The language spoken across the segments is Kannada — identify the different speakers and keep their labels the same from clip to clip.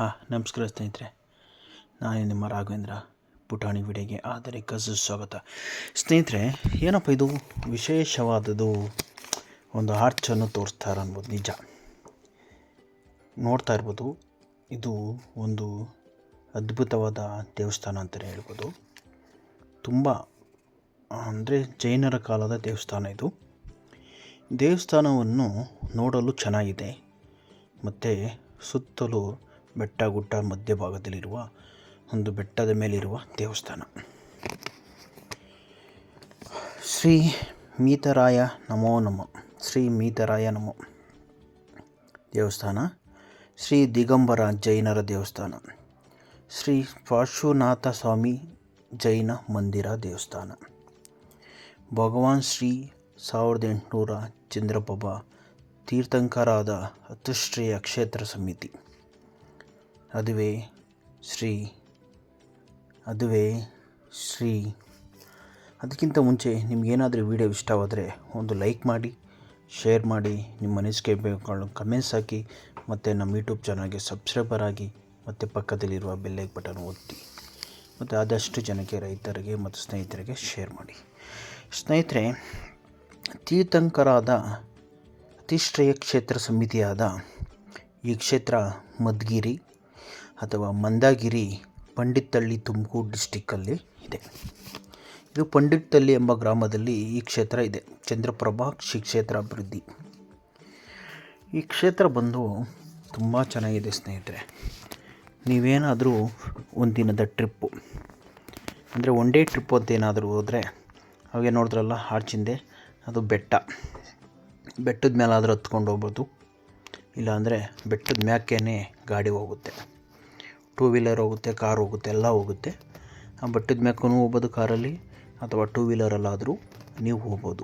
Speaker 1: ನಮಸ್ಕಾರ ಸ್ನೇಹಿತರೆ, ನಾನು ನಿಮ್ಮ ರಾಘವೇಂದ್ರ. ಪುಟಾಣಿ ವಿಡಿಯೋಗೆ ಆದರಿಕ ಸ್ವಾಗತ. ಸ್ನೇಹಿತರೆ, ಏನಪ್ಪ ಇದು ವಿಶೇಷವಾದದ್ದು, ಒಂದು ಆರ್ಚನ್ನು ತೋರಿಸ್ತಾರೆ ಅನ್ಬೋದು. ನಿಜ ನೋಡ್ತಾ ಇರ್ಬೋದು, ಇದು ಒಂದು ಅದ್ಭುತವಾದ ದೇವಸ್ಥಾನ ಅಂತಲೇ ಹೇಳ್ಬೋದು. ತುಂಬ ಅಂದರೆ ಜೈನರ ಕಾಲದ ದೇವಸ್ಥಾನ ಇದು. ದೇವಸ್ಥಾನವನ್ನು ನೋಡಲು ಚೆನ್ನಾಗಿದೆ ಮತ್ತು ಸುತ್ತಲೂ ಬೆಟ್ಟ ಗುಡ್ಡ ಮಧ್ಯಭಾಗದಲ್ಲಿರುವ ಒಂದು ಬೆಟ್ಟದ ಮೇಲಿರುವ ದೇವಸ್ಥಾನ. ಶ್ರೀ ಮೀತರಾಯ ನಮೋ ನಮಃ. ಶ್ರೀ ಮೀತರಾಯ ನಮೋ ದೇವಸ್ಥಾನ. ಶ್ರೀ ದಿಗಂಬರ ಜೈನರ ದೇವಸ್ಥಾನ. ಶ್ರೀ ಪಾರ್ಶ್ವನಾಥ ಸ್ವಾಮಿ ಜೈನ ಮಂದಿರ ದೇವಸ್ಥಾನ. ಭಗವಾನ್ ಶ್ರೀ 1800 ಚಂದ್ರಪ್ರಭ ತೀರ್ಥಂಕರಾದ ಅತುಶ್ರೇಯ ಕ್ಷೇತ್ರ ಸಮಿತಿ. ಅದುವೇ ಶ್ರೀ. ಅದಕ್ಕಿಂತ ಮುಂಚೆ ನಿಮಗೇನಾದರೂ ವಿಡಿಯೋ ಇಷ್ಟವಾದರೆ ಒಂದು ಲೈಕ್ ಮಾಡಿ, ಶೇರ್ ಮಾಡಿ, ನಿಮ್ಮ ಅನಿಸಿಕೆ ಕಮೆಂಟ್ಸ್ ಹಾಕಿ, ಮತ್ತು ನಮ್ಮ ಯೂಟ್ಯೂಬ್ ಚಾನಲ್ಗೆ ಸಬ್ಸ್ಕ್ರೈಬರ್ ಆಗಿ, ಮತ್ತು ಪಕ್ಕದಲ್ಲಿರುವ ಬೆಲ್ಲೈಕ್ ಬಟನ್ ಒತ್ತಿ, ಮತ್ತು ಆದಷ್ಟು ಜನಕ್ಕೆ, ರೈತರಿಗೆ ಮತ್ತು ಸ್ನೇಹಿತರಿಗೆ ಶೇರ್ ಮಾಡಿ. ಸ್ನೇಹಿತರೆ, ತೀರ್ಥಂಕರಾದ ಅತಿಶ್ರೇಯ ಕ್ಷೇತ್ರ ಸಮಿತಿಯಾದ ಈ ಕ್ಷೇತ್ರ ಮಧುಗಿರಿ ಅಥವಾ ಮಂದಗಿರಿ, ಪಂಡಿತಳ್ಳಿ, ತುಮಕೂರು ಡಿಸ್ಟಿಕ್ಕಲ್ಲಿ ಇದೆ. ಇದು ಪಂಡಿತಳ್ಳಿ ಎಂಬ ಗ್ರಾಮದಲ್ಲಿ ಈ ಕ್ಷೇತ್ರ ಇದೆ. ಚಂದ್ರಪ್ರಭಾ ಶ್ರೀ ಕ್ಷೇತ್ರ ಅಭಿವೃದ್ಧಿ. ಈ ಕ್ಷೇತ್ರ ಬಂದು ತುಂಬ ಚೆನ್ನಾಗಿದೆ ಸ್ನೇಹಿತರೆ. ನೀವೇನಾದರೂ ಒಂದಿನದ ಟ್ರಿಪ್ಪು ಅಂದರೆ ಒನ್ ಡೇ ಟ್ರಿಪ್ಪು ಅಂತ ಏನಾದರೂ ಹೋದರೆ, ಅವಾಗೆ ನೋಡಿದ್ರಲ್ಲ ಆರ್ಚಿಂದೆ, ಅದು ಬೆಟ್ಟದ ಮೇಲಾದರೂ ಹತ್ಕೊಂಡು ಹೋಗ್ಬೋದು. ಇಲ್ಲಾಂದರೆ ಬೆಟ್ಟದ ಮ್ಯಾಕೇನೆ ಗಾಡಿ ಹೋಗುತ್ತೆ, 2 ವೀಲರ್ ಹೋಗುತ್ತೆ, ಕಾರ್ ಹೋಗುತ್ತೆ, ಎಲ್ಲ ಹೋಗುತ್ತೆ. ಆ ಬೆಟ್ಟದ ಮ್ಯಾಕೂ ಹೋಗ್ಬೋದು ಕಾರಲ್ಲಿ, ಅಥವಾ 2 ವೀಲರಲ್ಲಾದರೂ ನೀವು ಹೋಗ್ಬೋದು.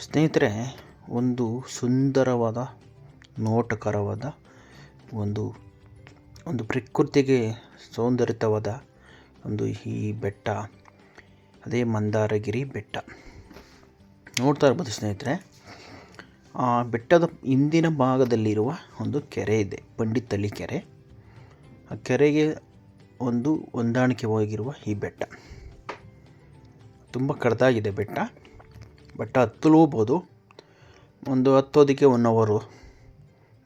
Speaker 1: ಸ್ನೇಹಿತರೆ, ಒಂದು ಸುಂದರವಾದ ನೋಟಕರವಾದ ಒಂದು ಪ್ರಕೃತಿಗೆ ಸೌಂದರ್ಯವಾದ ಒಂದು ಈ ಬೆಟ್ಟ, ಅದೇ ಮಂದಾರಗಿರಿ ಬೆಟ್ಟ. ನೋಡ್ತಾ ಇರ್ಬೋದು ಸ್ನೇಹಿತರೆ. ಆ ಬೆಟ್ಟದ ಹಿಂದಿನ ಭಾಗದಲ್ಲಿರುವ ಒಂದು ಕೆರೆ ಇದೆ, ಪಂಡಿತಳ್ಳಿ ಕೆರೆ. ಆ ಕೆರೆಗೆ ಒಂದು ಹೊಂದಾಣಿಕೆ ಹೋಗಿರುವ ಈ ಬೆಟ್ಟ ತುಂಬ ಕಡ್ದಾಗಿದೆ. ಬೆಟ್ಟ ಹತ್ತಲೂಬೋದು. ಒಂದು ಹತ್ತೋದಕ್ಕೆ 1 ಅವರು,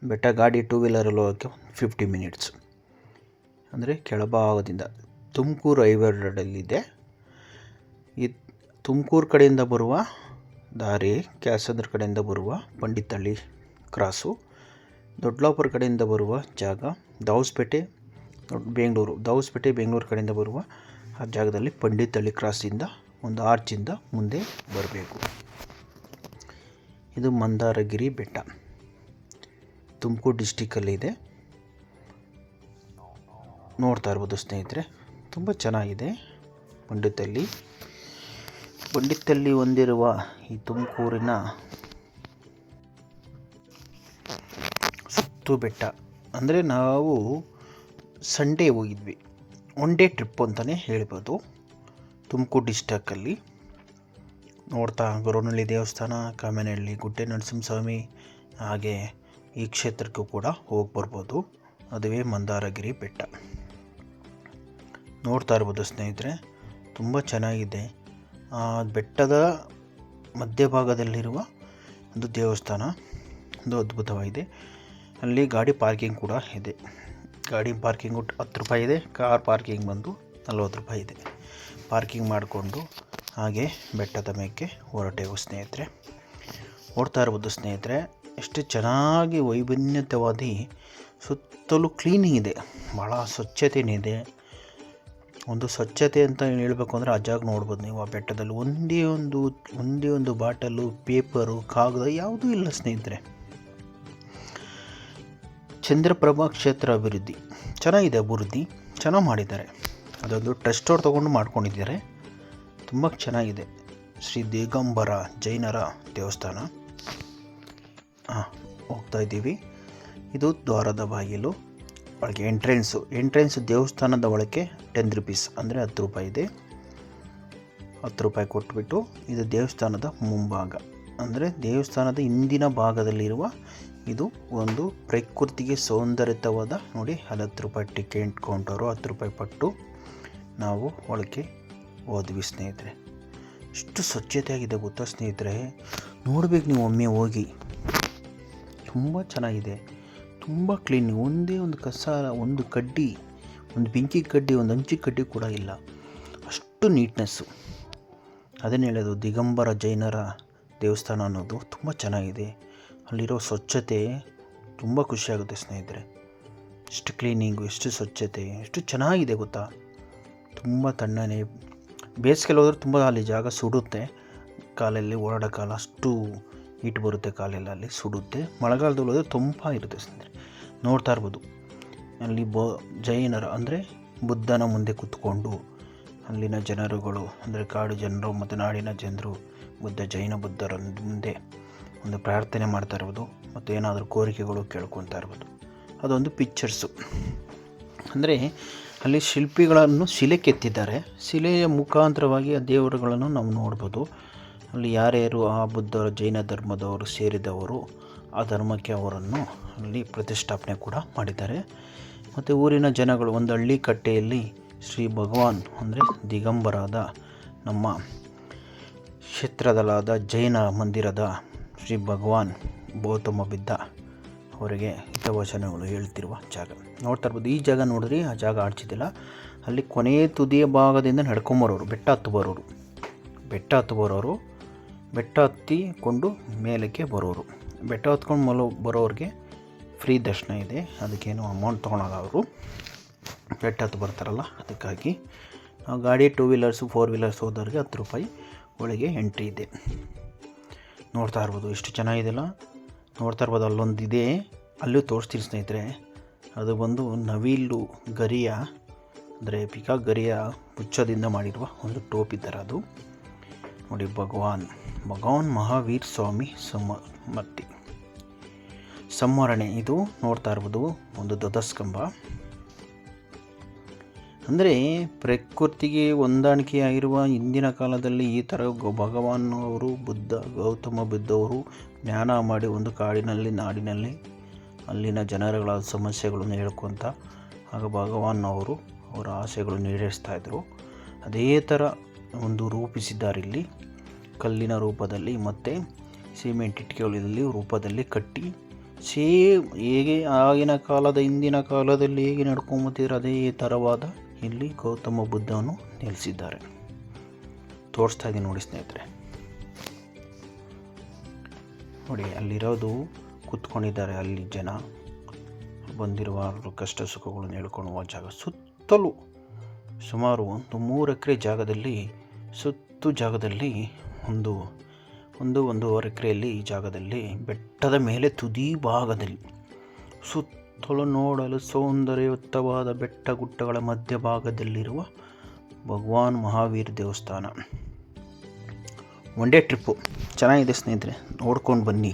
Speaker 1: ಬೆಟ್ಟ ಗಾಡಿ 2 ವೀಲರಲ್ಲಿ ಹೋಗೋಕ್ಕೆ 50 ಮಿನಿಟ್ಸ್. ಅಂದರೆ ಕೆಳಭಾಗದಿಂದ ತುಮಕೂರು ಹೈವೇ ರೋಡಲ್ಲಿದೆ. ಈ ತುಮಕೂರು ಕಡೆಯಿಂದ ಬರುವ ದಾರಿ, ಕ್ಯಾಸಂದ್ರ ಕಡೆಯಿಂದ ಬರುವ ಪಂಡಿತಳ್ಳಿ ಕ್ರಾಸು, ದೊಡ್ಡಲಾಪುರ ಕಡೆಯಿಂದ ಬರುವ ಜಾಗ, ದಾವಸ್ಪೇಟೆ ಬೆಂಗಳೂರು ಕಡೆಯಿಂದ ಬರುವ ಆ ಜಾಗದಲ್ಲಿ ಪಂಡಿತಳ್ಳಿ ಕ್ರಾಸಿಂದ ಒಂದು ಆರ್ಚಿಂದ ಮುಂದೆ ಬರಬೇಕು. ಇದು ಮಂದಾರಗಿರಿ ಬೆಟ್ಟ, ತುಮಕೂರು ಡಿಸ್ಟಿಕ್ಕಲ್ಲಿದೆ. ನೋಡ್ತಾ ಇರ್ಬೋದು ಸ್ನೇಹಿತರೆ, ತುಂಬ ಚೆನ್ನಾಗಿದೆ. ಪಂಡಿತಳ್ಳಿ ಹೊಂದಿರುವ ಈ ತುಮಕೂರಿನ ಸುತ್ತು ಬೆಟ್ಟ. ಅಂದರೆ ನಾವು ಸಂಡೇ ಹೋಗಿದ್ವಿ, ಒನ್ ಡೇ ಟ್ರಿಪ್ ಅಂತಲೇ ಹೇಳ್ಬೋದು. ತುಮಕೂರು ಡಿಸ್ಟಿಕ್ಕಲ್ಲಿ ನೋಡ್ತಾ ಗೊರವನಹಳ್ಳಿ ದೇವಸ್ಥಾನ, ಕಾಮೇನಹಳ್ಳಿ, ಗುಡ್ಡೆ ನರಸಿಂಹಸ್ವಾಮಿ, ಹಾಗೆ ಈ ಕ್ಷೇತ್ರಕ್ಕೂ ಕೂಡ ಹೋಗಿ ಬರ್ಬೋದು. ಅದುವೇ ಮಂದಾರಗಿರಿ ಬೆಟ್ಟ. ನೋಡ್ತಾ ಇರ್ಬೋದು ಸ್ನೇಹಿತರೆ, ತುಂಬ ಚೆನ್ನಾಗಿದೆ. ಬೆಟ್ಟದ ಮಧ್ಯಭಾಗದಲ್ಲಿರುವ ಒಂದು ದೇವಸ್ಥಾನ, ಒಂದು ಅದ್ಭುತವಾಗಿದೆ. ಅಲ್ಲಿ ಗಾಡಿ ಪಾರ್ಕಿಂಗ್ ಕೂಡ ಇದೆ. ಗಾಡಿ ಪಾರ್ಕಿಂಗು 10 ರೂಪಾಯಿ ಇದೆ, ಕಾರ್ ಪಾರ್ಕಿಂಗ್ ಬಂದು 40 ರೂಪಾಯಿ ಇದೆ. ಪಾರ್ಕಿಂಗ್ ಮಾಡಿಕೊಂಡು ಹಾಗೆ ಬೆಟ್ಟದ ಮೇಲೆ ಹೊರಟೆವು ಸ್ನೇಹಿತರೆ. ನೋಡ್ತಾ ಇರ್ಬೋದು ಸ್ನೇಹಿತರೆ, ಎಷ್ಟು ಚೆನ್ನಾಗಿ ವೈವಿಧ್ಯವಾದಿ, ಸುತ್ತಲೂ ಕ್ಲೀನಿಂಗ್ ಇದೆ, ಭಾಳ ಸ್ವಚ್ಛತೆಯೂ ಇದೆ. ಒಂದು ಸ್ವಚ್ಛತೆ ಅಂತ ಹೇಳಬೇಕು ಅಂದರೆ ಆ ಜಾಗ ನೋಡ್ಬೋದು ನೀವು. ಆ ಬೆಟ್ಟದಲ್ಲಿ ಒಂದೇ ಒಂದು ಬಾಟಲು, ಪೇಪರು, ಕಾಗದ ಯಾವುದೂ ಇಲ್ಲ ಸ್ನೇಹಿತರೆ. ಚಂದ್ರಪ್ರಭಾ ಕ್ಷೇತ್ರ ಅಭಿವೃದ್ಧಿ ಚೆನ್ನಾಗಿದೆ, ಚೆನ್ನಾಗಿ ಮಾಡಿದ್ದಾರೆ. ಅದೊಂದು ಟ್ರಸ್ಟ್ ಅವ್ರು ತೊಗೊಂಡು ಮಾಡ್ಕೊಂಡಿದ್ದಾರೆ, ತುಂಬ ಚೆನ್ನಾಗಿದೆ. ಶ್ರೀ ದಿಗಂಬರ ಜೈನರ ದೇವಸ್ಥಾನ. ಹೋಗ್ತಾ ಇದ್ದೀವಿ. ಇದು ದ್ವಾರದ ಬಾಗಿಲು. ಒಳಗೆ ಎಂಟ್ರೆನ್ಸು ದೇವಸ್ಥಾನದ ಒಳಗೆ 10 ರೂಪೀಸ್, ಅಂದರೆ 10 ರೂಪಾಯಿ ಇದೆ. 10 ರೂಪಾಯಿ ಕೊಟ್ಬಿಟ್ಟು, ಇದು ದೇವಸ್ಥಾನದ ಮುಂಭಾಗ, ಅಂದರೆ ದೇವಸ್ಥಾನದ ಹಿಂದಿನ ಭಾಗದಲ್ಲಿರುವ ಇದು ಒಂದು ಪ್ರಕೃತಿಗೆ ಸೌಂದರ್ಯತವಾದ ನೋಡಿ, 10 ರೂಪಾಯಿ ಟಿಕೆಟ್ ಕೌಂಟರು, 10 ರೂಪಾಯಿ ಪಟ್ಟು ನಾವು ಒಳಗೆ ಹೋದ್ವಿ ಸ್ನೇಹಿತರೆ. ಎಷ್ಟು ಸ್ವಚ್ಛತೆಯಾಗಿದೆ ಗೊತ್ತಾ ಸ್ನೇಹಿತರೆ, ನೋಡ್ಬೇಕು ನೀವು ಒಮ್ಮೆ ಹೋಗಿ. ತುಂಬ ಚೆನ್ನಾಗಿದೆ, ತುಂಬ ಕ್ಲೀನ್. ಒಂದೇ ಒಂದು ಕಸ, ಒಂದು ಕಡ್ಡಿ, ಒಂದು ಬೆಂಕಿ ಕಡ್ಡಿ, ಒಂದು ಹಂಚಿ ಕಡ್ಡಿ ಕೂಡ ಇಲ್ಲ, ಅಷ್ಟು ನೀಟ್ನೆಸ್ಸು. ಅದನ್ನೇ ಹೇಳೋದು, ದಿಗಂಬರ ಜೈನರ ದೇವಸ್ಥಾನ ಅನ್ನೋದು ತುಂಬ ಚೆನ್ನಾಗಿದೆ. ಅಲ್ಲಿರೋ ಸ್ವಚ್ಛತೆ ತುಂಬ ಖುಷಿಯಾಗುತ್ತೆ ಸ್ನೇಹಿತರೆ. ಎಷ್ಟು ಕ್ಲೀನಿಂಗು, ಎಷ್ಟು ಸ್ವಚ್ಛತೆ, ಎಷ್ಟು ಚೆನ್ನಾಗಿದೆ ಗೊತ್ತಾ. ತುಂಬ ತಣ್ಣನೆ. ಬೇಸಿಗೆಲಿ ಹೋದ್ರೆ ತುಂಬ ಅಲ್ಲಿ ಜಾಗ ಸುಡುತ್ತೆ, ಕಾಲಲ್ಲಿ ಓಡಾಡೋ ಕಾಲ ಅಷ್ಟು ಹೀಟ್ ಬರುತ್ತೆ, ಕಾಲೆಲ್ಲ ಅಲ್ಲಿ ಸುಡುತ್ತೆ. ಮಳೆಗಾಲದಲ್ಲಿ ಹೋದರೆ ತುಂಬ ಇರುತ್ತೆ ಸ್ನೇಹಿತರೆ. ನೋಡ್ತಾ ಇರ್ಬೋದು ಅಲ್ಲಿ ಜೈನರ ಅಂದರೆ ಬುದ್ಧನ ಮುಂದೆ ಕೂತ್ಕೊಂಡು ಅಲ್ಲಿನ ಜನರುಗಳು ಅಂದರೆ ಕಾಡು ಜನರು ಮತ್ತು ನಾಡಿನ ಜನರು ಜೈನ ಬುದ್ಧರ ಮುಂದೆ ಒಂದು ಪ್ರಾರ್ಥನೆ ಮಾಡ್ತಾ ಇರ್ಬೋದು ಮತ್ತು ಏನಾದರೂ ಕೋರಿಕೆಗಳು ಕೇಳ್ಕೊತಾ ಇರ್ಬೋದು. ಅದೊಂದು ಪಿಕ್ಚರ್ಸು. ಅಂದರೆ ಅಲ್ಲಿ ಶಿಲ್ಪಿಗಳನ್ನು ಶಿಲೆ ಕೆತ್ತಿದ್ದಾರೆ, ಶಿಲೆಯ ಮುಖಾಂತರವಾಗಿ ಆ ದೇವರುಗಳನ್ನು ನಾವು ನೋಡ್ಬೋದು. ಅಲ್ಲಿ ಯಾರ್ಯಾರು ಆ ಬುದ್ಧ ಜೈನ ಧರ್ಮದವರು ಸೇರಿದವರು ಆ ಧರ್ಮಕ್ಕೆ ಅವರನ್ನು ಅಲ್ಲಿ ಪ್ರತಿಷ್ಠಾಪನೆ ಕೂಡ ಮಾಡಿದ್ದಾರೆ. ಮತ್ತು ಊರಿನ ಜನಗಳು ಒಂದು ಹಳ್ಳಿ ಕಟ್ಟೆಯಲ್ಲಿ ಶ್ರೀ ಭಗವಾನ್ ಅಂದರೆ ದಿಗಂಬರಾದ ನಮ್ಮ ಕ್ಷೇತ್ರದಲ್ಲಾದ ಜೈನ ಮಂದಿರದ ಶ್ರೀ ಭಗವಾನ್ ಗೌತಮ ಬುದ್ಧ ಅವರಿಗೆ ಹಿತವಚನಗಳು ಹೇಳ್ತಿರುವ ಜಾಗ ನೋಡ್ತಾ ಇರ್ಬೋದು. ಈ ಜಾಗ ನೋಡಿದ್ರಿ, ಆ ಜಾಗ ಆಡ್ಸಿದ್ದಿಲ್ಲ. ಅಲ್ಲಿ ಕೊನೆಯ ತುದಿಯ ಭಾಗದಿಂದ ನಡ್ಕೊಂಬರೋರು, ಬೆಟ್ಟ ಹತ್ತು ಬರೋರು, ಬೆಟ್ಟ ಹತ್ತಿಕೊಂಡು ಮೇಲಕ್ಕೆ ಬರೋರು. ಬೆಟ್ಟ ಹತ್ಕೊಂಡು ಬರೋರಿಗೆ ಫ್ರೀ ದರ್ಶನ ಇದೆ, ಅದಕ್ಕೇನು ಅಮೌಂಟ್ ತೊಗೊಳಲ್ಲ ಅವರು. ಬೆಟ್ಟ ಹತ್ತು ಬರ್ತಾರಲ್ಲ ಅದಕ್ಕಾಗಿ. ನಾವು ಗಾಡಿ 2 ವೀಲರ್ಸು 4 ವೀಲರ್ಸ್ ಹೋದವ್ರಿಗೆ 10 ರೂಪಾಯಿ ಒಳಗೆ ಎಂಟ್ರಿ ಇದೆ. ನೋಡ್ತಾ ಇರ್ಬೋದು ಎಷ್ಟು ಚೆನ್ನಾಗಿದೆಯಲ್ಲ. ನೋಡ್ತಾ ಇರ್ಬೋದು, ಅಲ್ಲೊಂದಿದೆ, ಅಲ್ಲೂ ತೋರಿಸ್ತೀನಿ ಸ್ನೇಹಿತರೆ. ಅದು ಬಂದು ನವಿಲು ಗರಿಯ ಅಂದರೆ ಪಿಕಾಕ್ ಗರಿಯ ಪುಚ್ಚದಿಂದ ಮಾಡಿರುವ ಒಂದು ಟೋಪಿ ಥರ ಅದು ನೋಡಿ. ಭಗವಾನ್ ಮಹಾವೀರ್ ಸ್ವಾಮಿ ಸಮಾಧಿ ಸಂವರಣೆ ಇದು ನೋಡ್ತಾ ಇರ್ಬೋದು. ಒಂದು ಧ್ವಜಸ್ತಂಭ ಅಂದರೆ ಪ್ರಕೃತಿಗೆ ಹೊಂದಾಣಿಕೆಯಾಗಿರುವ ಹಿಂದಿನ ಕಾಲದಲ್ಲಿ ಈ ಥರ ಭಗವಾನ್ ಅವರು ಗೌತಮ ಬುದ್ಧವರು ಜ್ಞಾನ ಮಾಡಿ ಒಂದು ಕಾಡಿನಲ್ಲಿ ನಾಡಿನಲ್ಲಿ ಅಲ್ಲಿನ ಜನರುಗಳ ಸಮಸ್ಯೆಗಳನ್ನು ಹೇಳ್ಕೊತ ಆಗ ಭಗವಾನ್ ಅವರು ಅವರ ಆಸೆಗಳನ್ನು ಈಡೇರಿಸ್ತಾಯಿದ್ರು. ಅದೇ ಥರ ಒಂದು ರೂಪಿಸಿದ್ದಾರೆ ಇಲ್ಲಿ, ಕಲ್ಲಿನ ರೂಪದಲ್ಲಿ ಮತ್ತು ಸಿಮೆಂಟ್ ಇಟ್ಟಿಗೆಗಳಲ್ಲಿ ರೂಪದಲ್ಲಿ ಕಟ್ಟಿ, ಸೇಮ್ ಹೇಗೆ ಆಗಿನ ಕಾಲದ ಹಿಂದಿನ ಕಾಲದಲ್ಲಿ ಹೇಗೆ ನಡ್ಕೊಂಬತ್ತಿದ್ರು ಅದೇ ಥರವಾದ ಇಲ್ಲಿ ಗೌತಮ ಬುದ್ಧವನ್ನು ನಿಲ್ಲಿಸಿದ್ದಾರೆ. ತೋರಿಸ್ತಾ ಇದ್ದೀನಿ ನೋಡಿ ಸ್ನೇಹಿತರೆ. ನೋಡಿ ಅಲ್ಲಿರೋದು ಕೂತ್ಕೊಂಡಿದ್ದಾರೆ, ಅಲ್ಲಿ ಜನ ಬಂದಿರುವ ಕಷ್ಟ ಸುಖಗಳನ್ನು ಹೇಳ್ಕೊಳ್ಳುವ ಜಾಗ. ಸುತ್ತಲೂ ಸುಮಾರು ಒಂದು 3 ಎಕರೆ ಜಾಗದಲ್ಲಿ, ಜಾಗದಲ್ಲಿ ಒಂದೂವರೆ ಎಕರೆಯಲ್ಲಿ ಈ ಜಾಗದಲ್ಲಿ ಬೆಟ್ಟದ ಮೇಲೆ ತುದಿ ಭಾಗದಲ್ಲಿ ಸುತ್ತಲೂ ನೋಡಲು ಸೌಂದರ್ಯಯುತವಾದ ಬೆಟ್ಟ ಗುಡ್ಡಗಳ ಮಧ್ಯಭಾಗದಲ್ಲಿರುವ ಭಗವಾನ್ ಮಹಾವೀರ್ ದೇವಸ್ಥಾನ. ಒನ್ ಡೇ ಟ್ರಿಪ್ಪು ಚೆನ್ನಾಗಿದೆ ಸ್ನೇಹಿತರೆ, ನೋಡ್ಕೊಂಡು ಬನ್ನಿ.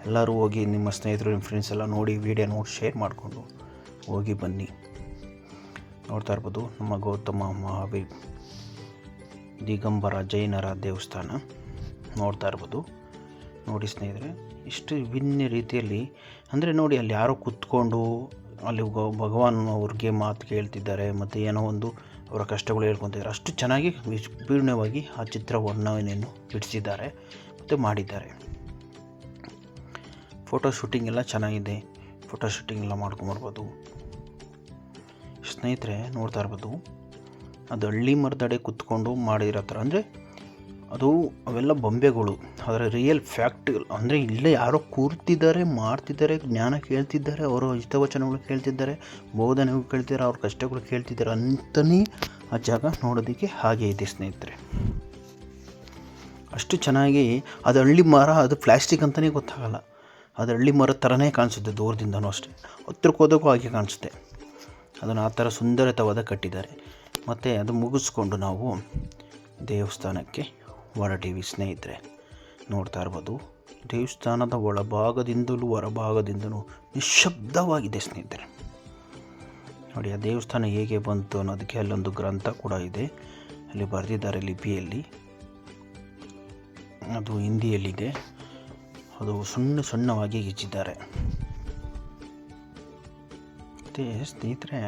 Speaker 1: ಎಲ್ಲರೂ ಹೋಗಿ, ನಿಮ್ಮ ಸ್ನೇಹಿತರು ನಿಮ್ಮ ಫ್ರೆಂಡ್ಸ್ ಎಲ್ಲ ನೋಡಿ, ವಿಡಿಯೋ ನೋಡಿ ಶೇರ್ ಮಾಡಿಕೊಂಡು ಹೋಗಿ ಬನ್ನಿ. ನೋಡ್ತಾ ಇರ್ಬೋದು ನಮ್ಮ ಗೌತಮ ಮಹಾವೀರ್ ದಿಗಂಬರ ಜೈನರ ದೇವಸ್ಥಾನ ನೋಡ್ತಾ ಇರ್ಬೋದು. ನೋಡಿ ಸ್ನೇಹಿತರೆ, ಇಷ್ಟು ವಿಭಿನ್ನ ರೀತಿಯಲ್ಲಿ ಅಂದರೆ ನೋಡಿ, ಅಲ್ಲಿ ಯಾರೋ ಕೂತ್ಕೊಂಡು ಅಲ್ಲಿ ಭಗವಾನ್ ಅವ್ರಿಗೆ ಮಾತು ಕೇಳ್ತಿದ್ದಾರೆ ಮತ್ತು ಏನೋ ಒಂದು ಅವರ ಕಷ್ಟಗಳು ಹೇಳ್ಕೊತಿದ್ದಾರೆ. ಅಷ್ಟು ಚೆನ್ನಾಗಿ ವಿಭಿನ್ನವಾಗಿ ಆ ಚಿತ್ರ ವರ್ಣನೆಯನ್ನು ಬಿಡಿಸಿದ್ದಾರೆ ಮತ್ತು ಮಾಡಿದ್ದಾರೆ. ಫೋಟೋ ಶೂಟಿಂಗ್ ಎಲ್ಲ ಚೆನ್ನಾಗಿದೆ, ಫೋಟೋ ಶೂಟಿಂಗ್ ಎಲ್ಲ ಮಾಡ್ಕೊಂಬರ್ಬೋದು ಸ್ನೇಹಿತರೆ. ನೋಡ್ತಾ ಇರ್ಬೋದು, ಅದು ಹಳ್ಳಿ ಮರದಡೆ ಕೂತ್ಕೊಂಡು ಮಾಡಿರೋ ಥರ, ಅಂದರೆ ಅದು ಅವೆಲ್ಲ ಬೊಂಬೆಗಳು, ಅದರ ರಿಯಲ್ ಫ್ಯಾಕ್ಟ್ ಅಂದರೆ ಇಲ್ಲೇ ಯಾರೋ ಕೂರ್ತಿದ್ದಾರೆ, ಮಾಡ್ತಿದ್ದಾರೆ, ಜ್ಞಾನ ಕೇಳ್ತಿದ್ದಾರೆ, ಅವರ ಹಿತವಚನಗಳು ಕೇಳ್ತಿದ್ದಾರೆ, ಬೋಧನೆಗಳು ಕೇಳ್ತಿದ್ದಾರೆ, ಅವ್ರ ಕಷ್ಟಗಳು ಕೇಳ್ತಿದ್ದಾರೆ ಅಂತಲೇ ಆ ಜಾಗ ನೋಡೋದಕ್ಕೆ ಹಾಗೆ ಇದೆ ಸ್ನೇಹಿತರೆ. ಅಷ್ಟು ಚೆನ್ನಾಗಿ ಅದು ಹಳ್ಳಿ ಮರ, ಅದು ಪ್ಲಾಸ್ಟಿಕ್ ಅಂತಲೇ ಗೊತ್ತಾಗಲ್ಲ, ಅದು ಹಳ್ಳಿ ಮರದ ಥರನೇ ಕಾಣಿಸುತ್ತೆ ದೂರದಿಂದನೂ ಅಷ್ಟೇ, ಹತ್ರಕ್ಕೆ ಹೋದಕ್ಕೂ ಹಾಗೆ ಕಾಣಿಸುತ್ತೆ. ಅದನ್ನು ಆ ಥರ ಸುಂದರತವಾದ ಕಟ್ಟಿದ್ದಾರೆ. ಮತ್ತು ಅದು ಮುಗಿಸ್ಕೊಂಡು ನಾವು ದೇವಸ್ಥಾನಕ್ಕೆ ಹೊರಟೀವಿ ಸ್ನೇಹಿತರೆ. ನೋಡ್ತಾ ಇರ್ಬೋದು, ದೇವಸ್ಥಾನದ ಒಳಭಾಗದಿಂದಲೂ ಹೊರಭಾಗದಿಂದಲೂ ನಿಶ್ಶಬ್ದವಾಗಿದೆ ಸ್ನೇಹಿತರೆ. ನೋಡಿ ಆ ದೇವಸ್ಥಾನ ಹೇಗೆ ಬಂತು ಅನ್ನೋದಕ್ಕೆ ಅಲ್ಲೊಂದು ಗ್ರಂಥ ಕೂಡ ಇದೆ, ಅಲ್ಲಿ ಬರೆದಿದ್ದಾರೆ ಲಿಪಿಯಲ್ಲಿ, ಅದು ಹಿಂದಿಯಲ್ಲಿದೆ. ಅದು ಸಣ್ಣವಾಗಿ ಹೆಚ್ಚಿದ್ದಾರೆ. ಮತ್ತು ಸ್ನೇಹಿತರೆ,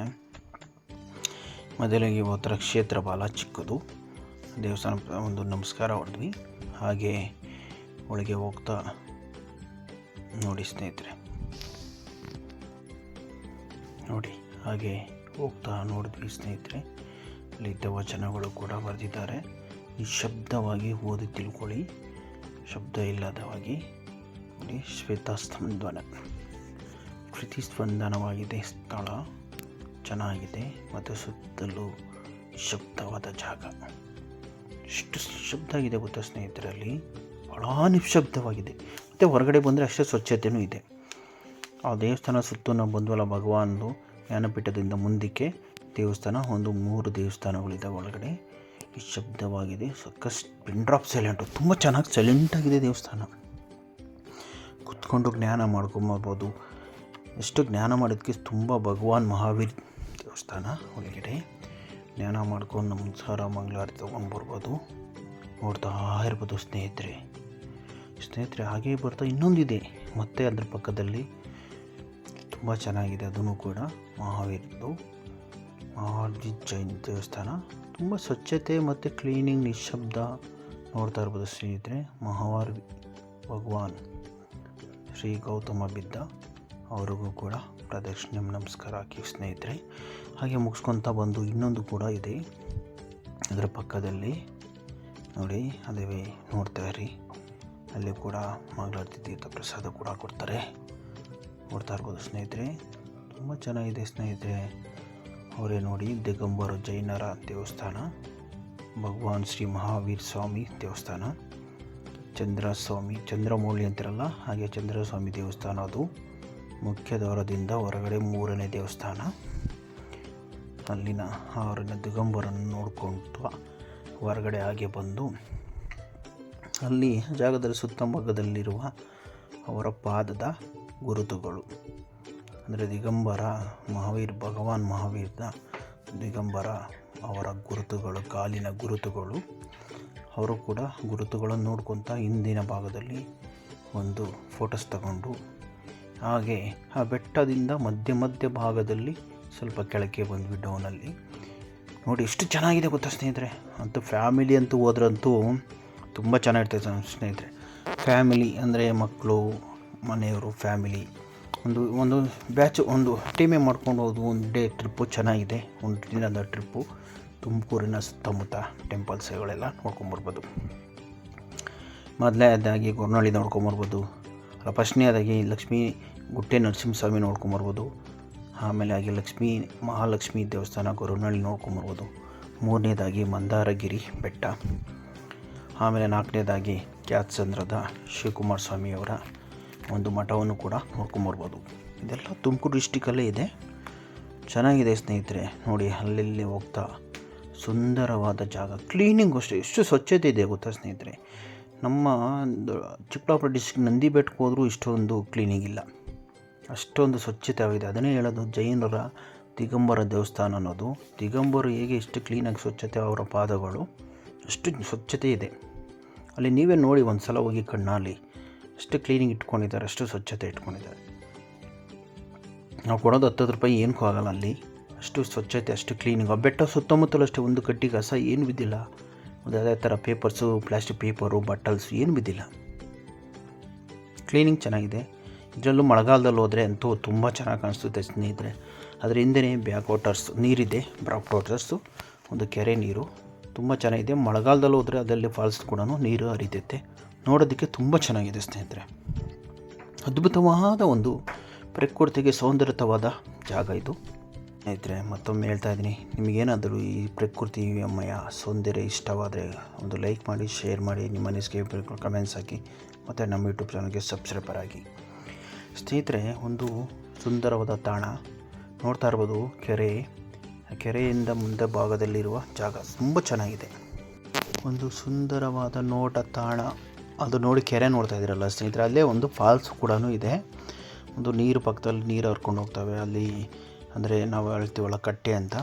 Speaker 1: ಮೊದಲಿಗೆ ಹೋದ ಕ್ಷೇತ್ರ ಭಾಳ ಚಿಕ್ಕದು. ದೇವಸ್ಥಾನ ಒಂದು ನಮಸ್ಕಾರ ಹೊಡೆದ್ವಿ. ಹಾಗೆ ಒಳಗೆ ಹೋಗ್ತಾ ನೋಡಿ ಸ್ನೇಹಿತರೆ, ನೋಡಿ ಹಾಗೆ ಹೋಗ್ತಾ ನೋಡಿದ್ವಿ ಸ್ನೇಹಿತರೆ. ಅಲ್ಲಿ ವಚನಗಳು ಕೂಡ ಬರೆದಿದ್ದಾರೆ. ನಿಶಬ್ದವಾಗಿ ಓದಿ ತಿಳ್ಕೊಳ್ಳಿ, ಶಬ್ದ ಇಲ್ಲದವಾಗಿ ನೋಡಿ. ಪ್ರತಿಸ್ಪಂದನವಾಗಿದೆ ಸ್ಥಳ, ಚೆನ್ನಾಗಿದೆ ಮತ್ತು ಸುತ್ತಲೂ ನಿಶಬ್ದವಾದ ಜಾಗ. ಎಷ್ಟು ನಿಶಬ್ದ ಆಗಿದೆ ಗೊತ್ತಾ ಸ್ನೇಹಿತರಲ್ಲಿ, ಭಾಳ ನಿಶಬ್ದವಾಗಿದೆ. ಮತ್ತು ಹೊರಗಡೆ ಬಂದರೆ ಅಷ್ಟೇ ಸ್ವಚ್ಛತೆಯೂ ಇದೆ. ಆ ದೇವಸ್ಥಾನ ಸುತ್ತು ನಾವು ಬಂದ್ವಲ್ಲ, ಭಗವಾನ್ದು ಜ್ಞಾನಪೀಠದಿಂದ ಮುಂದಕ್ಕೆ ದೇವಸ್ಥಾನ, ಒಂದು 3 ದೇವಸ್ಥಾನಗಳಿದ್ದಾವೆ ಒಳಗಡೆ. ನಿಶಬ್ದವಾಗಿದೆ, ಸಕ್ಕಷ್ಟು ಪಿನ್ ಡ್ರಾಪ್ ಸೈಲೆಂಟು, ತುಂಬ ಚೆನ್ನಾಗಿ ಸೈಲೆಂಟಾಗಿದೆ ದೇವಸ್ಥಾನ. ಕುತ್ಕೊಂಡು ಜ್ಞಾನ ಮಾಡ್ಕೊಂಬರ್ಬೋದು. ಎಷ್ಟು ಜ್ಞಾನ ಮಾಡೋದಕ್ಕೆ ತುಂಬ ಭಗವಾನ್ ಮಹಾವೀರ್ ದೇವಸ್ಥಾನ ಒಳಗಡೆ ಜ್ಞಾನ ಮಾಡ್ಕೊಂಡು ನಮಸ್ಕಾರ ಮಂಗಳಾರತಿ ತೊಗೊಂಡು ಬರ್ಬೋದು. ನೋಡ್ತಾ ಇರ್ಬೋದು ಸ್ನೇಹಿತರೆ. ಹಾಗೇ ಬರ್ತಾ ಇನ್ನೊಂದಿದೆ ಮತ್ತು ಅದ್ರ ಪಕ್ಕದಲ್ಲಿ, ತುಂಬ ಚೆನ್ನಾಗಿದೆ ಅದೂ ಕೂಡ. ಮಹಾವೀರ್ದು ಜೈನ್ ದೇವಸ್ಥಾನ, ತುಂಬ ಸ್ವಚ್ಛತೆ ಮತ್ತು ಕ್ಲೀನಿಂಗ್, ನಿಶಬ್ದ. ನೋಡ್ತಾ ಇರ್ಬೋದು ಸ್ನೇಹಿತರೆ. ಮಹಾವೀರ್ ಭಗವಾನ್ ಶ್ರೀ ಗೌತಮ ಬುದ್ಧ ಅವ್ರಿಗೂ ಕೂಡ ಪ್ರದಕ್ಷಿಣೆ ನಮಸ್ಕಾರ ಹಾಕಿ ಸ್ನೇಹಿತರೆ. ಹಾಗೆ ಮುಗಿಸ್ಕೊತಾ ಬಂದು ಇನ್ನೊಂದು ಕೂಡ ಇದೆ ಅದರ ಪಕ್ಕದಲ್ಲಿ ನೋಡಿ, ಅದೇ ನೋಡ್ತಾ ಇರಿ. ಅಲ್ಲಿ ಕೂಡ ಮಂಗಳಾರತಿ ತೀರ್ಥ ಪ್ರಸಾದ ಕೂಡ ಕೊಡ್ತಾರೆ. ನೋಡ್ತಾ ಇರ್ಬೋದು ಸ್ನೇಹಿತರೆ, ತುಂಬ ಚೆನ್ನಾಗಿದೆ ಸ್ನೇಹಿತರೆ. ಅವರೇ ನೋಡಿ, ದಿಗಂಬರ ಜೈನರ ದೇವಸ್ಥಾನ, ಭಗವಾನ್ ಶ್ರೀ ಮಹಾವೀರ್ ಸ್ವಾಮಿ ದೇವಸ್ಥಾನ, ಚಂದ್ರಮೌಳಿ ಅಂತಿರಲ್ಲ ಹಾಗೆ ಚಂದ್ರಸ್ವಾಮಿ ದೇವಸ್ಥಾನ. ಅದು ಮುಖ್ಯ ದ್ವಾರದಿಂದ ಹೊರಗಡೆ 3ನೇ ದೇವಸ್ಥಾನ. ಅಲ್ಲಿನ ಅವರನ್ನ ದಿಗಂಬರನ್ನು ನೋಡಿಕೊಂಡು ಹೊರಗಡೆ ಹಾಗೆ ಬಂದು, ಅಲ್ಲಿ ಜಾಗದಲ್ಲಿ ಸುತ್ತಮುತ್ತಲಿರುವ ಅವರ ಪಾದದ ಗುರುತುಗಳು, ಅಂದರೆ ದಿಗಂಬರ ಭಗವಾನ್ ಮಹಾವೀರ್ದ ದಿಗಂಬರ ಅವರ ಗುರುತುಗಳು, ಕಾಲಿನ ಗುರುತುಗಳು. ಅವರು ಕೂಡ ಗುರುತುಗಳನ್ನು ನೋಡ್ಕೊತ ಹಿಂದಿನ ಭಾಗದಲ್ಲಿ ಒಂದು ಫೋಟೋಸ್ ತಗೊಂಡು, ಹಾಗೆ ಆ ಬೆಟ್ಟದಿಂದ ಮಧ್ಯ ಭಾಗದಲ್ಲಿ ಸ್ವಲ್ಪ ಕೆಳಕ್ಕೆ ಬಂದ್ವಿ ಡೌನಲ್ಲಿ. ನೋಡಿ ಎಷ್ಟು ಚೆನ್ನಾಗಿದೆ ಗೊತ್ತಾ ಸ್ನೇಹಿತರೆ. ಅಂತೂ ಫ್ಯಾಮಿಲಿ ಅಂತೂ ಹೋದ್ರಂತೂ ತುಂಬ ಚೆನ್ನಾಗಿರ್ತೈತೆ ಸ್ನೇಹಿತರೆ. ಫ್ಯಾಮಿಲಿ ಅಂದರೆ ಮಕ್ಕಳು, ಮನೆಯವರು, ಫ್ಯಾಮಿಲಿ ಒಂದು ಬ್ಯಾಚ್, ಒಂದು ಟೀಮೇ ಮಾಡ್ಕೊಂಡು ಹೋದು ಒಂದು ಡೇ ಟ್ರಿಪ್ಪು ಚೆನ್ನಾಗಿದೆ. ಒಂದು ದಿನದ ಟ್ರಿಪ್ಪು ತುಮಕೂರಿನ ಸುತ್ತಮುತ್ತ ಟೆಂಪಲ್ಸ್ಗಳೆಲ್ಲ ನೋಡ್ಕೊಂಬರ್ಬೋದು. ಮೊದಲನೇದಾಗಿ ಗೊರವನಹಳ್ಳಿ ನೋಡ್ಕೊಂಬರ್ಬೋದು. ಫಸ್ಟ್ನೇದಾಗಿ ಲಕ್ಷ್ಮೀ ಗುಟ್ಟೆ ನರಸಿಂಹಸ್ವಾಮಿ ನೋಡ್ಕೊಂಬರ್ಬೋದು. ಆಮೇಲೆ ಹಾಗೆ ಮಹಾಲಕ್ಷ್ಮಿ ದೇವಸ್ಥಾನ ಗೊರವನಹಳ್ಳಿ ನೋಡ್ಕೊಂಬರ್ಬೋದು. 3ನೇದಾಗಿ ಮಂದಾರಗಿರಿ ಬೆಟ್ಟ. ಆಮೇಲೆ 4ನೇದಾಗಿ ಕ್ಯಾತ್ಸಂದ್ರದ ಶಿವಕುಮಾರ ಸ್ವಾಮಿಯವರ ಒಂದು ಮಠವನ್ನು ಕೂಡ ನೋಡ್ಕೊಂಬರ್ಬೋದು. ಇದೆಲ್ಲ ತುಮಕೂರು ಡಿಸ್ಟಿಕಲ್ಲೇ ಇದೆ. ಚೆನ್ನಾಗಿದೆ ಸ್ನೇಹಿತರೆ. ನೋಡಿ, ಅಲ್ಲಲ್ಲಿ ಹೋಗ್ತಾ ಸುಂದರವಾದ ಜಾಗ, ಕ್ಲೀನಿಂಗ್ ಅಷ್ಟೇ ಎಷ್ಟು ಸ್ವಚ್ಛತೆ ಇದೆ ಗೊತ್ತಾ ಸ್ನೇಹಿತರೆ. ನಮ್ಮ ಚಿಕ್ಕಬಳ್ಳಾಪುರ ಡಿಸ್ಟಿಕ್ ನಂದಿ ಬೆಟ್ಟಕ್ಕೆ ಹೋದರೂ ಇಷ್ಟೊಂದು ಕ್ಲೀನಿಂಗ್ ಇಲ್ಲ, ಅಷ್ಟೊಂದು ಸ್ವಚ್ಛತೆ ಆಗಿದೆ. ಅದನ್ನೇ ಹೇಳೋದು, ಜೈನರ ದಿಗಂಬರ ದೇವಸ್ಥಾನ ಅನ್ನೋದು. ದಿಗಂಬರು ಹೇಗೆ ಎಷ್ಟು ಕ್ಲೀನಾಗಿ ಸ್ವಚ್ಛತೆ, ಅವರ ಪಾದಗಳು ಅಷ್ಟು ಸ್ವಚ್ಛತೆ ಇದೆ. ಅಲ್ಲಿ ನೀವೇ ನೋಡಿ ಒಂದು ಸಲ ಹೋಗಿ ಕಣ್ಣಲ್ಲಿ, ಅಷ್ಟು ಕ್ಲೀನಿಂಗ್ ಇಟ್ಕೊಂಡಿದ್ದಾರೆ, ಅಷ್ಟು ಸ್ವಚ್ಛತೆ ಇಟ್ಕೊಂಡಿದ್ದಾರೆ. ನಾವು ಕೊಡೋದು 10 ರೂಪಾಯಿ ಏನಕ್ಕೂ ಆಗೋಲ್ಲ ಅಲ್ಲಿ, ಅಷ್ಟು ಸ್ವಚ್ಛತೆ, ಅಷ್ಟು ಕ್ಲೀನಿಂಗ್. ಆ ಬೆಟ್ಟ ಸುತ್ತಮುತ್ತಲೂ ಅಷ್ಟೇ, ಒಂದು ಕಡ್ಡಿ ಕಸ ಏನು ಬಿದ್ದಿಲ್ಲ. ಒಂದು ಅದೇ ಥರ ಪೇಪರ್ಸು, ಪ್ಲಾಸ್ಟಿಕ್ ಪೇಪರು, ಬಾಟಲ್ಸು ಏನು ಬಿದ್ದಿಲ್ಲ. ಕ್ಲೀನಿಂಗ್ ಚೆನ್ನಾಗಿದೆ. ಇದರಲ್ಲೂ ಮಳೆಗಾಲದಲ್ಲಿ ಹೋದರೆ ಅಂತೂ ತುಂಬ ಚೆನ್ನಾಗಿ ಕಾಣಿಸುತ್ತೆ ಸ್ನೇಹಿತರೆ. ಅದರ ಹಿಂದೆಯೇ ಬ್ಯಾಕ್ ವಾಟರ್ಸ್ ನೀರಿದೆ, ಬ್ಯಾಕ್ ವಾಟರ್ಸು, ಒಂದು ಕೆರೆ ನೀರು ತುಂಬ ಚೆನ್ನಾಗಿದೆ. ಮಳೆಗಾಲದಲ್ಲಿ ಹೋದರೆ ಅದರಲ್ಲಿ ಫಾಲ್ಸ್ ಕೂಡ ನೀರು ಹರಿತೈತೆ. ನೋಡೋದಕ್ಕೆ ತುಂಬ ಚೆನ್ನಾಗಿದೆ ಸ್ನೇಹಿತರೆ. ಅದ್ಭುತವಾದ ಒಂದು ಪ್ರಕೃತಿಗೆ ಸೌಂದರ್ಯವಾದ ಜಾಗ ಇದು ಸ್ನೇಹಿತರೆ. ಮತ್ತೊಮ್ಮೆ ಹೇಳ್ತಾ ಇದ್ದೀನಿ, ನಿಮಗೇನಾದರೂ ಈ ಪ್ರಕೃತಿಮಯ ಸೌಂದರ್ಯ ಇಷ್ಟವಾದರೆ ಒಂದು ಲೈಕ್ ಮಾಡಿ, ಶೇರ್ ಮಾಡಿ, ನಿಮ್ಮ ಅನಿಸಿಕೆ ಕಮೆಂಟ್ಸ್ ಹಾಕಿ, ಮತ್ತು ನಮ್ಮ ಯೂಟ್ಯೂಬ್ ಚಾನಲ್ಗೆ ಸಬ್ಸ್ಕ್ರೈಬರ್ ಆಗಿ ಸ್ನೇಹಿತರೆ. ಒಂದು ಸುಂದರವಾದ ತಾಣ ನೋಡ್ತಾ ಇರ್ಬೋದು, ಕೆರೆಯಿಂದ ಮುಂದೆ ಭಾಗದಲ್ಲಿರುವ ಜಾಗ ತುಂಬ ಚೆನ್ನಾಗಿದೆ. ಒಂದು ಸುಂದರವಾದ ನೋಟ ತಾಣ ಅದು. ನೋಡಿ, ಕೆರೆ ನೋಡ್ತಾ ಇದ್ದೀರಲ್ಲ ಸ್ನೇಹಿತರೆ, ಅಲ್ಲೇ ಒಂದು ಫಾಲ್ಸ್ ಕೂಡ ಇದೆ. ಒಂದು ನೀರು ಪಕ್ಕದಲ್ಲಿ ನೀರು ಹರ್ಕೊಂಡು ಹೋಗ್ತವೆ ಅಲ್ಲಿ, ಅಂದರೆ ನಾವು ಹೇಳ್ತೀವಲ್ಲ ಕಟ್ಟೆ ಅಂತ,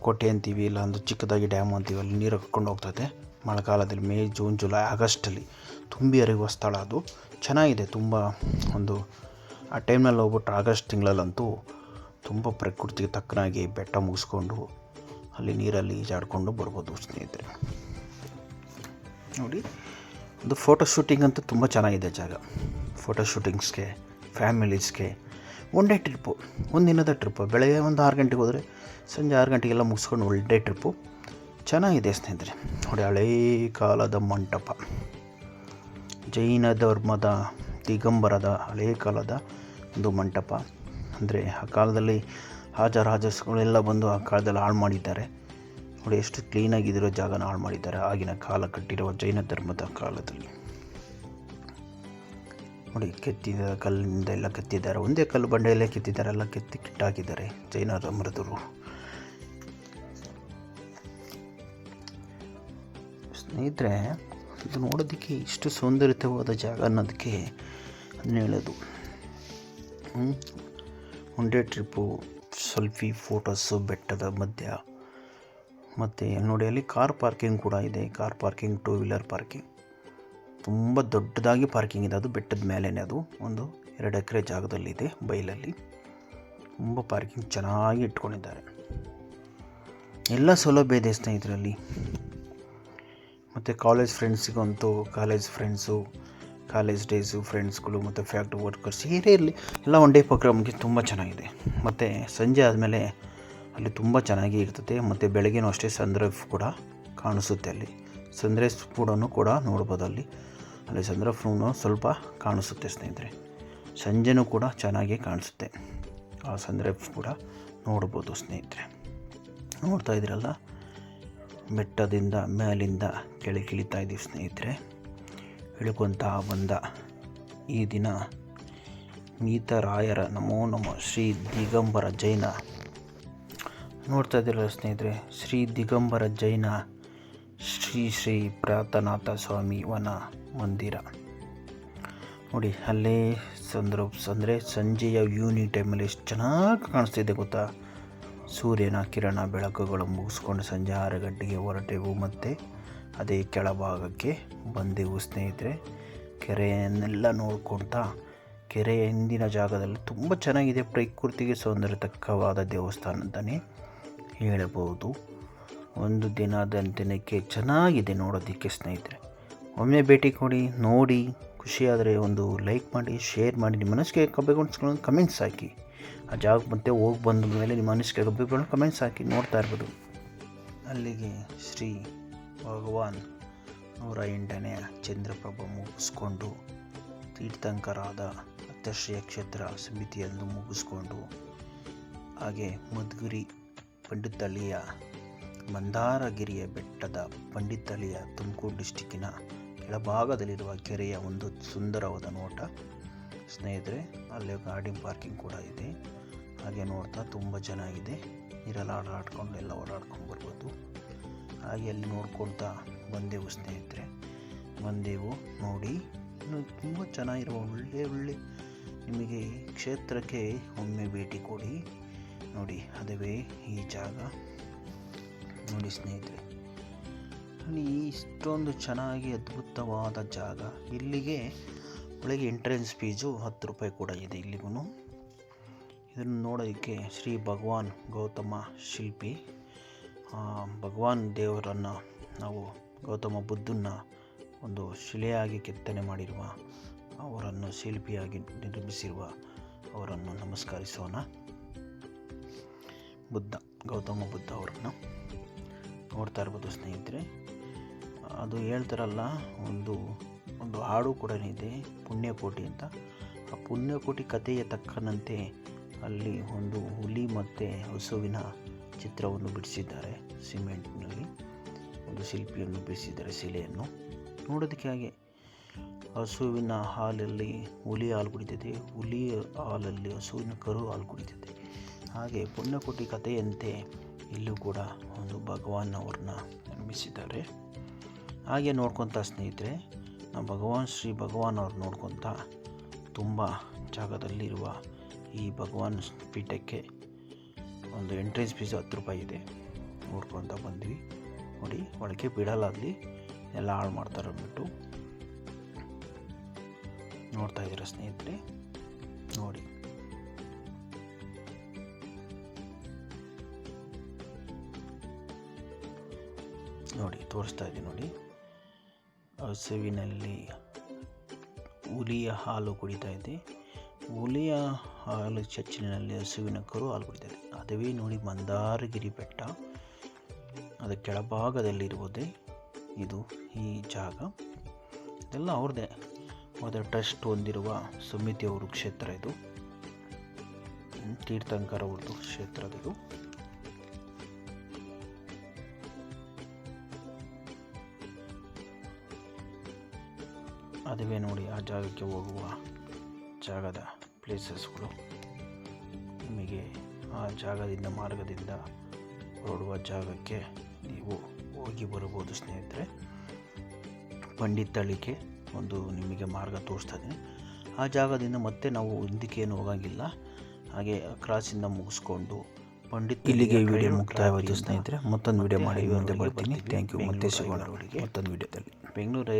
Speaker 1: ಕೋಟೆ ಅಂತೀವಿ, ಇಲ್ಲ ಒಂದು ಚಿಕ್ಕದಾಗಿ ಡ್ಯಾಮ್ ಅಂತೀವಿ. ಅಲ್ಲಿ ನೀರು ಹರ್ಕೊಂಡು ಹೋಗ್ತದೆ ಮಳೆಗಾಲದಲ್ಲಿ, ಮೇ, ಜೂನ್, ಜುಲೈ, ಆಗಸ್ಟಲ್ಲಿ ತುಂಬಿ ಹರಿಯುವ ಸ್ಥಳ ಅದು. ಚೆನ್ನಾಗಿದೆ. ತುಂಬ ಒಂದು ಆ ಟೈಮ್ನಲ್ಲಿ ಹೋಗ್ಬಿಟ್ರೆ ಆಗಸ್ಟ್ ತಿಂಗಳಲ್ಲಂತೂ ತುಂಬ ಪ್ರಕೃತಿಗೆ ತಕ್ಕನಾಗಿ ಬೆಟ್ಟ ಮುಗಿಸ್ಕೊಂಡು ಅಲ್ಲಿ ನೀರಲ್ಲಿ ಈಜಾಡಿಕೊಂಡು ಬರ್ಬೋದು ಸ್ನೇಹಿತರೆ. ನೋಡಿ, ಒಂದು ಫೋಟೋ ಶೂಟಿಂಗ್ ಅಂತೂ ತುಂಬ ಚೆನ್ನಾಗಿದೆ ಜಾಗ. ಫೋಟೋ ಶೂಟಿಂಗ್ಸ್ಗೆ, ಫ್ಯಾಮಿಲೀಸ್ಗೆ ಒನ್ ಡೇ ಟ್ರಿಪ್ಪು, ಒಂದಿನದ ಟ್ರಿಪ್ಪು. ಬೆಳಗ್ಗೆ ಒಂದು 6 ಗಂಟೆಗೆ ಹೋದರೆ ಸಂಜೆ 6 ಗಂಟೆಗೆಲ್ಲ ಮುಗಿಸ್ಕೊಂಡು ಒಳ್ಳೆ ಟ್ರಿಪ್ಪು ಚೆನ್ನಾಗಿದೆ ಸ್ನೇಹಿತರೆ. ನೋಡಿ, ಹಳೇ ಕಾಲದ ಮಂಟಪ, ಜೈನ ಧರ್ಮದ ದಿಗಂಬರದ ಹಳೇ ಕಾಲದ ಒಂದು ಮಂಟಪ. ಅಂದರೆ ಆ ಕಾಲದಲ್ಲಿ ರಾಜರುಗಳೆಲ್ಲ ಬಂದು ಆ ಕಾಲದಲ್ಲಿ ಹಾಳು ಮಾಡಿದ್ದಾರೆ. ನೋಡಿ, ಎಷ್ಟು ಕ್ಲೀನಾಗಿರೋ ಜಾಗನ ಹಾಳು ಮಾಡಿದ್ದಾರೆ ಆಗಿನ ಕಾಲ ಕಟ್ಟಿರುವ ಜೈನ ಧರ್ಮದ ಕಾಲದಲ್ಲಿ. ನೋಡಿ, ಕೆತ್ತಿದ ಕಲ್ಲಿನಿಂದ ಎಲ್ಲ ಕೆತ್ತಿದ್ದಾರೆ. ಒಂದೇ ಕಲ್ಲು ಬಂಡೆಯಲ್ಲೇ ಕೆತ್ತಿದ್ದಾರೆ, ಎಲ್ಲ ಕೆತ್ತಿ ಕಿಟ್ಟಾಕಿದ್ದಾರೆ ಜೈನ ಧರ್ಮದವರು. ಸ್ನೇಹಿತರೆ, ಇದು ನೋಡೋದಕ್ಕೆ ಇಷ್ಟು ಸೌಂದರ್ಯವಾದ ಜಾಗ ಅನ್ನೋದಕ್ಕೆ ಅದನ್ನ ಹೇಳೋದು. One day trip, selfie photos ಬೆಟ್ಟದ ಮಧ್ಯ. ಮತ್ತು ನೋಡಿ, ಅಲ್ಲಿ ಕಾರ್ ಪಾರ್ಕಿಂಗ್ ಕೂಡ ಇದೆ. ಕಾರ್ ಪಾರ್ಕಿಂಗ್, 2 ವೀಲರ್ ಪಾರ್ಕಿಂಗ್, ತುಂಬ ದೊಡ್ಡದಾಗಿ ಪಾರ್ಕಿಂಗ್ ಇದೆ. ಅದು ಬೆಟ್ಟದ ಮೇಲೇ, ಅದು ಒಂದು 2 ಎಕರೆ ಜಾಗದಲ್ಲಿದೆ, ಬೈಲಲ್ಲಿ. ತುಂಬ ಪಾರ್ಕಿಂಗ್ ಚೆನ್ನಾಗಿ ಇಟ್ಕೊಂಡಿದ್ದಾರೆ. ಎಲ್ಲ ಸೌಲಭ್ಯ ಇದೆ ಸ್ನೇಹಿತರಲ್ಲಿ. ಮತ್ತು ಕಾಲೇಜ್ ಫ್ರೆಂಡ್ಸಿಗಂತೂ ಕಾಲೇಜ್ ಡೇಸು ಫ್ರೆಂಡ್ಸ್ಗಳು ಮತ್ತು ಫ್ಯಾಕ್ಟ್ರಿ ವರ್ಕರ್ಸ್ ಏನೇ ಇರಲಿ ಎಲ್ಲ ಒನ್ ಡೇ ಪ್ರೋಗ್ರಾಮ್ಗೆ ತುಂಬ ಚೆನ್ನಾಗಿದೆ. ಮತ್ತು ಸಂಜೆ ಆದಮೇಲೆ ಅಲ್ಲಿ ತುಂಬ ಚೆನ್ನಾಗಿ ಇರ್ತದೆ. ಮತ್ತು ಬೆಳಗ್ಗೆನೂ ಅಷ್ಟೇ ಸನ್ರೈಸ್ ಕೂಡ ಕಾಣಿಸುತ್ತೆ. ಅಲ್ಲಿ ಸನ್ರೈಸ್ ಕೂಡ ನೋಡ್ಬೋದು. ಅಲ್ಲಿ ಸನ್ರೈಸ್ ಸ್ವಲ್ಪ ಕಾಣಿಸುತ್ತೆ ಸ್ನೇಹಿತರೆ. ಸಂಜೆನೂ ಕೂಡ ಚೆನ್ನಾಗಿ ಕಾಣಿಸುತ್ತೆ. ಆ ಸನ್ರೈಸ್ ಕೂಡ ನೋಡ್ಬೋದು ಸ್ನೇಹಿತರೆ. ನೋಡ್ತಾ ಇದ್ದೀರಲ್ಲ, ಬೆಟ್ಟದಿಂದ ಮೇಲಿಂದ ಕೆಳಗಿಳಿತಾ ಇದ್ದೀವಿ ಸ್ನೇಹಿತರೆ. ಇಳ್ಕೊತಾ ಬಂದ ಈ ದಿನ ಮೀತರಾಯರ ನಮೋ ನಮಃ ಶ್ರೀ ದಿಗಂಬರ ಜೈನ. ನೋಡ್ತಾ ಇದ್ದೀರಲ್ಲ ಸ್ನೇಹಿತರೆ, ಶ್ರೀ ದಿಗಂಬರ ಜೈನ ಶ್ರೀ ಪ್ರಾತನಾಥ ಸ್ವಾಮಿ ವನ ಮಂದಿರ. ನೋಡಿ, ಅಲ್ಲೇ ಅಂದರೆ ಸಂಜೆಯ ಈವ್ನಿಂಗ್ ಟೈಮಲ್ಲಿ ಎಷ್ಟು ಚೆನ್ನಾಗಿ ಕಾಣಿಸ್ತಿದೆ ಗೊತ್ತಾ. ಸೂರ್ಯನ ಕಿರಣ ಬೆಳಕುಗಳು ಮುಗಿಸ್ಕೊಂಡು ಸಂಜೆ 6 ಗಂಟೆಗೆ ಹೊರಟೆವು. ಮತ್ತು ಅದೇ ಕೆಳಭಾಗಕ್ಕೆ ಬಂದೆವು ಸ್ನೇಹಿತರೆ. ಕೆರೆಯನ್ನೆಲ್ಲ ನೋಡ್ಕೊಳ್ತಾ, ಕೆರೆಯ ಹಿಂದಿನ ಜಾಗದಲ್ಲಿ ತುಂಬ ಚೆನ್ನಾಗಿದೆ. ಪ್ರಕೃತಿಗೆ ಸೌಂದರ್ಯತಕ್ಕವಾದ ದೇವಸ್ಥಾನ ಅಂತಲೇ ಹೇಳಬಹುದು. ಒಂದು ದಿನಕ್ಕೆ ಚೆನ್ನಾಗಿದೆ ನೋಡೋದಕ್ಕೆ ಸ್ನೇಹಿತರೆ. ಒಮ್ಮೆ ಭೇಟಿ ಕೊಡಿ, ನೋಡಿ. ಖುಷಿಯಾದರೆ ಒಂದು ಲೈಕ್ ಮಾಡಿ, ಶೇರ್ ಮಾಡಿ, ನಿಮ್ಮ ಮನಸ್ಸಿಗೆ ಕಬ್ಬಿಗೊಂಡು ಕಮೆಂಟ್ಸ್ ಹಾಕಿ. ಆ ಜಾಗಕ್ಕೆ ಮತ್ತೆ ಹೋಗಿ ಬಂದ ಮೇಲೆ ನಿಮ್ಮ ಮನಸ್ಸಿಗೆ ಕಬ್ಬಿಗೊಂಡು ಕಮೆಂಟ್ಸ್ ಹಾಕಿ ನೋಡ್ತಾ ಇರ್ಬೋದು. ಅಲ್ಲಿಗೆ ಶ್ರೀ ಭಗವಾನ್ 108ನೇ ಚಂದ್ರಪ್ರಭ ಮುಗಿಸ್ಕೊಂಡು ತೀರ್ಥಂಕರಾದ ಅತ್ತಶ್ರೀಯ ಕ್ಷೇತ್ರ ಸಮಿತಿಯನ್ನು ಮುಗಿಸ್ಕೊಂಡು ಹಾಗೆ ಮಧುಗಿರಿ ಪಂಡಿತಳ್ಳಿಯ ಮಂದಾರಗಿರಿಯ ಬೆಟ್ಟದ ಪಂಡಿತಳ್ಳಿಯ ತುಮಕೂರು ಡಿಸ್ಟಿಕ್ಕಿನ ಕೆಳಭಾಗದಲ್ಲಿರುವ ಕೆರೆಯ ಒಂದು ಸುಂದರವಾದ ನೋಟ ಸ್ನೇಹಿತರೆ. ಅಲ್ಲಿ ಗಾಡಿ ಪಾರ್ಕಿಂಗ್ ಕೂಡ ಇದೆ. ಹಾಗೆ ನೋಡ್ತಾ ತುಂಬ ಚೆನ್ನಾಗಿದೆ. ನೀರೆಲ್ಲ ಆಟಾಡ್ಕೊಂಡು ಎಲ್ಲ ಓಡಾಡ್ಕೊಂಡು ಬರ್ಬೋದು. ಹಾಗೆ ಅಲ್ಲಿ ನೋಡ್ಕೊಳ್ತಾ ಬಂದೆವು ಸ್ನೇಹಿತರೆ. ನೋಡಿ, ತುಂಬ ಚೆನ್ನಾಗಿರುವ ಒಳ್ಳೆ ನಿಮಗೆ ಕ್ಷೇತ್ರಕ್ಕೆ ಒಮ್ಮೆ ಭೇಟಿ ಕೊಡಿ. ನೋಡಿ, ಅದುವೇ ಈ ಜಾಗ. ನೋಡಿ ಸ್ನೇಹಿತರೆ, ಅಲ್ಲಿ ಇಷ್ಟೊಂದು ಚೆನ್ನಾಗಿ ಅದ್ಭುತವಾದ ಜಾಗ. ಇಲ್ಲಿಗೆ ಒಳಗೆ ಎಂಟ್ರೆನ್ಸ್ ಫೀಸು 10 ರೂಪಾಯಿ ಕೂಡ ಇದೆ ಇಲ್ಲಿಗೂ. ಇದನ್ನು ನೋಡೋದಕ್ಕೆ ಶ್ರೀ ಭಗವಾನ್ ಗೌತಮ ಶಿಲ್ಪಿ, ಭಗವಾನ್ ದೇವರನ್ನು ನಾವು ಗೌತಮ ಬುದ್ಧನ ಒಂದು ಶಿಲೆಯಾಗಿ ಕೆತ್ತನೆ ಮಾಡಿರುವ ಅವರನ್ನು ಶಿಲ್ಪಿಯಾಗಿ ನಿರ್ಮಿಸಿರುವ ಅವರನ್ನು ನಮಸ್ಕರಿಸೋಣ. ಗೌತಮ ಬುದ್ಧ ಅವರನ್ನು ನೋಡ್ತಾ ಇರ್ಬೋದು ಸ್ನೇಹಿತರೆ. ಅದು ಹೇಳ್ತಾರಲ್ಲ, ಒಂದು ಹಾಡು ಕೂಡ ಇದೆ, ಪುಣ್ಯಕೋಟಿ ಅಂತ. ಆ ಪುಣ್ಯಕೋಟಿ ಕಥೆಯ ತಕ್ಕಂತೆ ಅಲ್ಲಿ ಒಂದು ಹುಲಿ ಮತ್ತು ಹಸುವಿನ ಚಿತ್ರವನ್ನು ಬಿಡಿಸಿದ್ದಾರೆ. ಸಿಮೆಂಟ್ನಲ್ಲಿ ಒಂದು ಶಿಲ್ಪಿಯನ್ನು ಬಿಡಿಸಿದ್ದಾರೆ ಶಿಲೆಯನ್ನು. ನೋಡೋದಕ್ಕೆ ಹಾಗೆ ಹಸುವಿನ ಹಾಲಲ್ಲಿ ಹುಲಿ ಹಾಲು ಕುಡಿತದೆ, ಹುಲಿ ಹಾಲಲ್ಲಿ ಹಸುವಿನ ಕರು ಹಾಲು ಕುಡಿತದೆ. ಹಾಗೆ ಪುಣ್ಯಕೋಟಿ ಕಥೆಯಂತೆ ಇಲ್ಲೂ ಕೂಡ ಒಂದು ಭಗವಾನ್ ಅವ್ರನ್ನ ನಿರ್ಮಿಸಿದ್ದಾರೆ. ಹಾಗೆ ನೋಡ್ಕೊತ ಸ್ನೇಹಿತರೆ, ಶ್ರೀ ಭಗವಾನ್ ಅವ್ರು ನೋಡ್ಕೊತ ತುಂಬ ಜಾಗದಲ್ಲಿರುವ ಈ ಭಗವಾನ್ ಪೀಠಕ್ಕೆ ಒಂದು ಎಂಟ್ರೆನ್ಸ್ ಫೀಸ್ 10 ರೂಪಾಯಿ ಇದೆ. ನೋಡ್ಕೊತ ಬಂದ್ವಿ. ನೋಡಿ, ಒಳಗೆ ಬಿಡಲ್ಲ, ಅಲ್ಲಿ ಎಲ್ಲ ಹಾಳು ಮಾಡ್ತಾರೆ ಅಂದ್ಬಿಟ್ಟು. ನೋಡ್ತಾ ಇದ್ದೀರಾ ಸ್ನೇಹಿತರೆ, ನೋಡಿ ನೋಡಿ ತೋರಿಸ್ತಾ ಇದ್ದೀನಿ ನೋಡಿ. ಹಸುವಿನಲ್ಲಿ ಹುಲಿಯ ಹಾಲು ಕುಡಿತಾ ಇದೆ. ಹುಲಿಯ ಹಾಲು ಚಚ್ಚಿನಲ್ಲಿ ಹಸುವಿನ ಕರು ಹಾಲು ಕುಡಿತಾ ಇದೆ. ಅದುವೇ ನೋಡಿ ಮಂದಾರಗಿರಿ ಬೆಟ್ಟ. ಅದರ ಕೆಳಭಾಗದಲ್ಲಿರುವುದೇ ಇದು ಈ ಜಾಗ. ಇದೆಲ್ಲ ಅವ್ರದ್ದೇ ಅದರ ಟ್ರಸ್ಟ್ ಹೊಂದಿರುವ ಸಮಿತಿಯವರು ಕ್ಷೇತ್ರ. ಇದು ತೀರ್ಥಂಕರ ಅವ್ರದ್ದು ಕ್ಷೇತ್ರ. ಇದು ಅದುವೇ ನೋಡಿ ಆ ಜಾಗಕ್ಕೆ ಹೋಗುವ ಜಾಗದ ಪ್ಲೇಸಸ್ಗಳು. ನಿಮಗೆ ಆ ಜಾಗದಿಂದ ಮಾರ್ಗದಿಂದ ಹೊರಡುವ ಜಾಗಕ್ಕೆ ನೀವು ಹೋಗಿ ಬರಬಹುದು ಸ್ನೇಹಿತರೆ. ಪಂಡಿತಳ್ಳಿಗೆ ಒಂದು ನಿಮಗೆ ಮಾರ್ಗ ತೋರಿಸ್ತಾ ಇದ್ದೀನಿ. ಆ ಜಾಗದಿಂದ ಮತ್ತೆ ನಾವು ಹಿಂದಕ್ಕೆ ಏನು ಹೋಗೋಂಗಿಲ್ಲ. ಹಾಗೆ ಕ್ರಾಸಿಂದ ಮುಗಿಸ್ಕೊಂಡು ಇಲ್ಲಿಗೆ ವಿಡಿಯೋ ಮುಕ್ತಾಯವಾಯಿತು ಸ್ನೇಹಿತರೆ. ಮತ್ತೊಂದು ವಿಡಿಯೋ ಮಾಡಿ ಮುಂದೆ ಬರ್ತೀನಿ. Thank you. ಮತ್ತೆ ಸಿಗೋಣ ಮತ್ತೊಂದು ವಿಡಿಯೋದಲ್ಲಿ. ಬೆಂಗಳೂರು